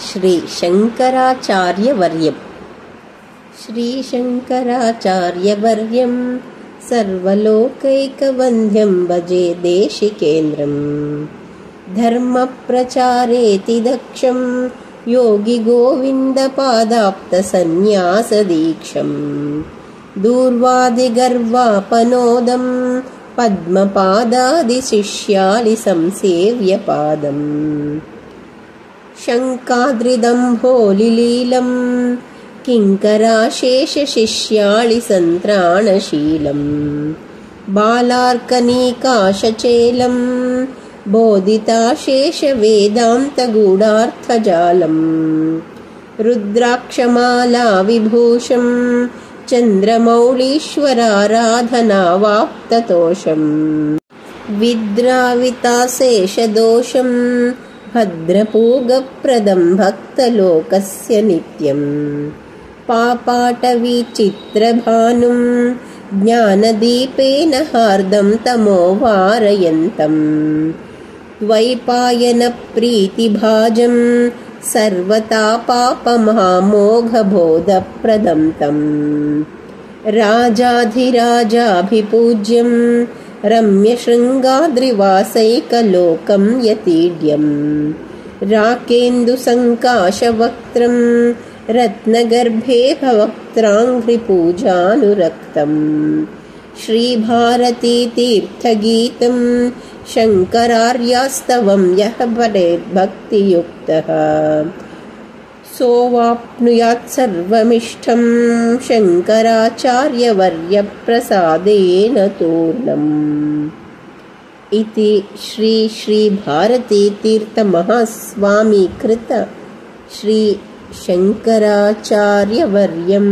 श्री शंकराचार्यवर्यम् श्रीशंकराचार्यवर्यं सर्वलोकैकवन्द्यं भजे देशिकेन्द्रम् धर्मप्रचारेति दक्षं योगिगोविन्दपादाप्तसन्न्यासदीक्षं दूर्वादिगर्वापनोदं पद्मपादादिशिष्यालिसंसेव्यपादम् शङ्काद्रिदम्भोलिलीलं किङ्कराशेषशिष्यालिसन्त्राणशीलं बालार्कनीकाशचेलं बोधिताशेषवेदान्तगूढार्थजालं रुद्राक्षमालाविभूषं चन्द्रमौळीश्वराराधनावाप्ततोषं विद्राविताशेषदोषं भद्रपूगप्रदं भक्तलोकस्य नित्यं पापाटवीचित्रभानुं ज्ञानदीपेन हार्दं तमोवारयन्तं द्वैपायनप्रीतिभाजं सर्वतापापमहामोघबोधप्रदं तं राजाधिराजाभिपूज्यं रम्यशृङ्गाद्रिवासैकलोकं यतीड्यं राकेन्दुसङ्काशवक्त्रं रत्नगर्भे भवक्त्राङ्घ्रिपूजानुरक्तं श्रीभारतीतीर्थगीतं शङ्करार्यास्तवं यः पठेद्भक्तियुक्तः सोऽवाप्नुयात् सर्वमिष्टं शङ्कराचार्यवर्यप्रसादेन तूर्णम् इति श्री भारतीतीर्थमहास्वामीकृत श्री शङ्कराचार्यवर्यम्।